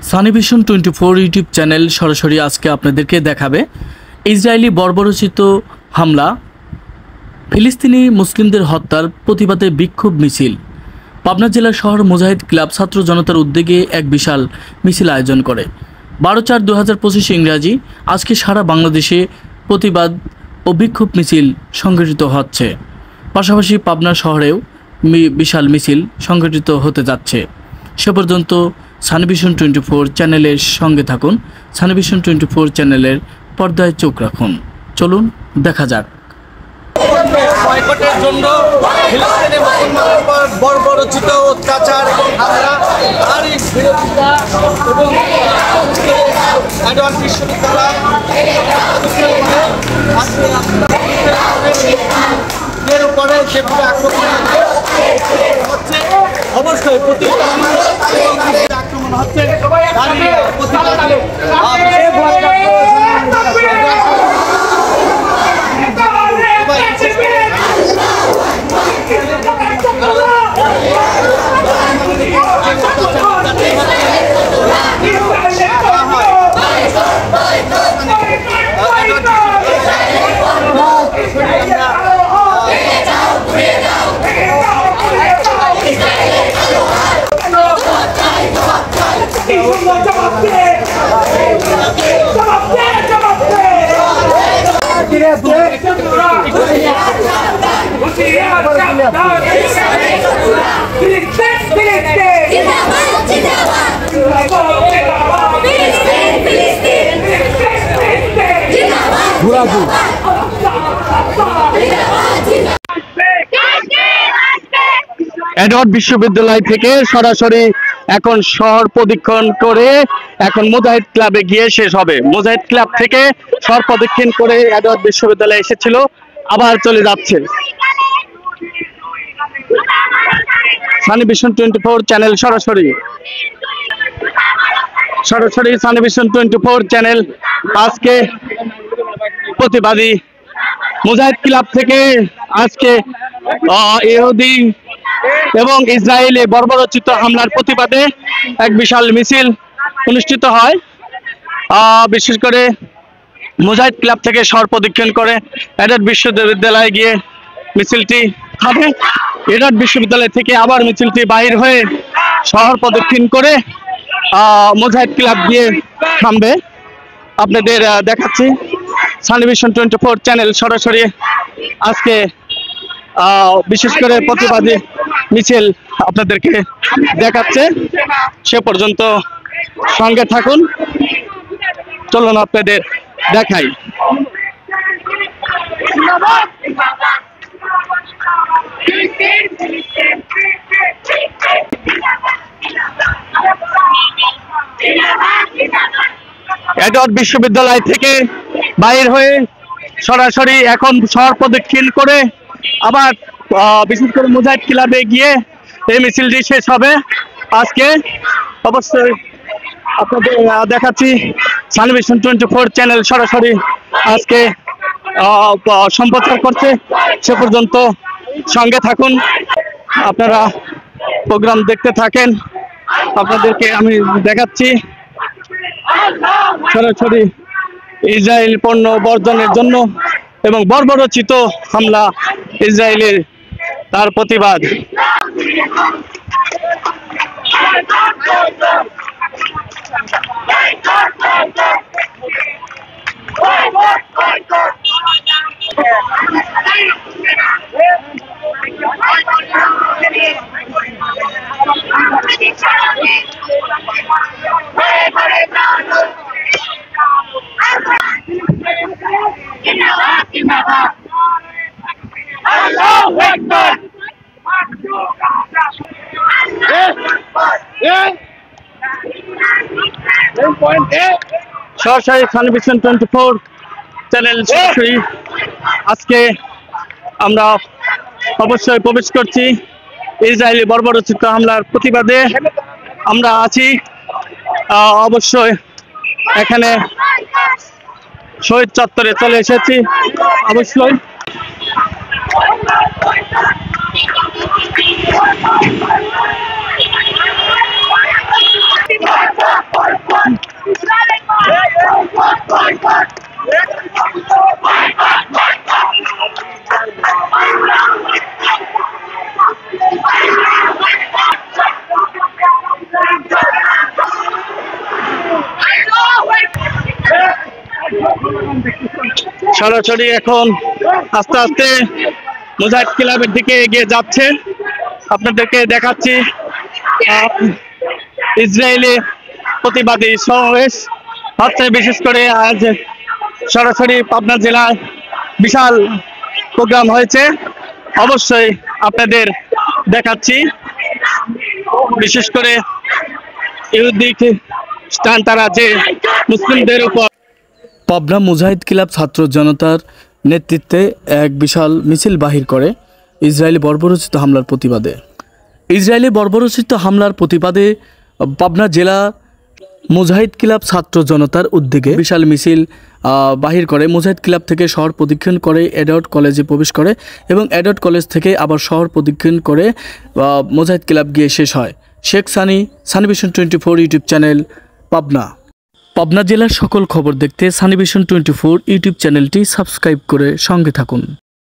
Sunny vision 24 YouTube channel সরাসরি আজকে আপনাদেরকে দেখাবে ইসরায়েলি বর্বরোচিত হামলা, ফিলিস্তিনি মুসলিমদের হত্যার প্রতিবাদে বিক্ষোভ মিছিল। পাবনা জেলা শহর মুজাহিদ ক্লাব ছাত্র জনতার উদ্যোগে এক বিশাল মিছিল আয়োজন করে। 12/4/2025 ইংরাজি আজকে সারা বাংলাদেশে প্রতিবাদ ও বিক্ষোভ মিছিল সংগঠিত হচ্ছে। পাশাপাশি পাবনা শহরেও বিশাল মিছিল সংগঠিত হতে যাচ্ছে। সে পর্যন্ত সানি ভিশন 24 চ্যানেলের সঙ্গে থাকুন। সানি ভিশন 24 চ্যানেলের পর্দায় চোখ রাখুন। চলুন দেখা যাক। বয়কটের জন্য ফিলিস্তিনি মুসলমানদের উপর বর্বরোচিত অত্যাচার এবং হামলা আর এই বিরোধিতা এবং এডওয়ার্ড বিশ্ববিদ্যালয় এর উপরে যেভাবে আক্রমণ হচ্ছে, অবশ্যই আক্রমণ হচ্ছে এডওয়ার্ড বিশ্ববিদ্যালয় থেকে সরাসরি এখন শহর প্রদক্ষিণ করে এখন মুজাহিদ ক্লাবে গিয়ে শেষ হবে। মুজাহিদ ক্লাব থেকে শহর প্রদক্ষিণ করে এডওয়ার্ড বিশ্ববিদ্যালয়ে এসেছিল, আবার চলে যাচ্ছে। সানি ভিশন 24 চ্যানেল সরাসরি সানি ভিশন 24 চ্যানেল আজকে প্রতিবাদী মুজাহিদ ক্লাব থেকে আজকে ইহুদি এবং ইসরায়েলে বর্বরোচিত হামলার প্রতিবাদে এক বিশাল মিছিল অনুষ্ঠিত হয়। বিশেষ করে মুজাহিদ ক্লাব থেকে শহর প্রদক্ষিণ করে এডওয়ার্ড বিশ্ববিদ্যালয়ে গিয়ে মিছিলটি থামে। এডওয়ার্ড বিশ্ববিদ্যালয় থেকে আবার মিছিলটি বাহির হয়ে শহর প্রদক্ষিণ করে মুজাহিদ ক্লাব গিয়ে থামবে। আপনাদের দেখাচ্ছি সানি ভিশন 24 চ্যানেল সরাসরি আজকে বিশেষ করে প্রতিবাদী মিছিল আপনাদেরকে দেখাচ্ছে। সে পর্যন্ত সঙ্গে থাকুন, চলুন আপনাদের দেখাই। এডওয়ার্ড বিশ্ববিদ্যালয় থেকে বাইর হয়ে সরাসরি এখন শহর প্রদক্ষিণ করে আবার বিশেষ করে মুজাহিদ ক্লাবে গিয়ে এই মিছিলটি শেষ হবে। আজকে অবশ্যই আপনাদের দেখাচ্ছি সানি ভিশন 24 চ্যানেল সরাসরি আজকে সম্প্রচার করছে। সে পর্যন্ত সঙ্গে থাকুন, আপনারা প্রোগ্রাম দেখতে থাকেন। আপনাদেরকে আমি দেখাচ্ছি সরাসরি ইসরায়েল পণ্য বর্জনের জন্য এবং বর্বরোচিত হামলা ইসরায়েলের তার প্রতিবাদ। সরাসরি সানি ভিশন 24 চ্যানেল সরাসরি আজকে আমরা অবশ্যই প্রবেশ করছি ইসরায়েলি বর্বরোচিত হামলার প্রতিবাদে। আমরা আছি অবশ্যই এখানে শহীদ চত্বরে চলে এসেছি। অবশ্যই সরাসরি এখন আস্তে আস্তে মুজাহিদ ক্লাবের দিকে এগিয়ে যাচ্ছে। আপনাদেরকে দেখাচ্ছি ইসরায়েলি প্রতিবাদী সমাবেশ হচ্ছে। বিশেষ করে আজ সরাসরি পাবনা জেলায় বিশাল প্রোগ্রাম হয়েছে, অবশ্যই আপনাদের দেখাচ্ছি। বিশেষ করে ইহুদি খ্রিস্টান তারা যে মুসলিমদের উপর পাবনা মুজাহিদ ক্লাব ছাত্র জনতার নেতৃত্বে এক বিশাল মিছিল বাহির করে ইসরায়েলি বর্বরোচিত হামলার প্রতিবাদে। ইসরায়েলি বর্বরোচিত হামলার প্রতিবাদে পাবনা জেলা মুজাহিদ ক্লাব ছাত্র জনতার উদ্যোগে বিশাল মিছিল বাহির করে মুজাহিদ ক্লাব থেকে শহর প্রদক্ষিণ করে এডওয়ার্ড কলেজে প্রবেশ করে এবং এডওয়ার্ড কলেজ থেকে আবার শহর প্রদক্ষিণ করে মুজাহিদ ক্লাব গিয়ে শেষ হয়। Sheikh Sunny vision 24 YouTube channel Pabna. Pabna জেলার সকল খবর দেখতে সানি ভিশন 24 ইউটিউব চ্যানেলটি সাবস্ক্রাইব করে সঙ্গে থাকুন।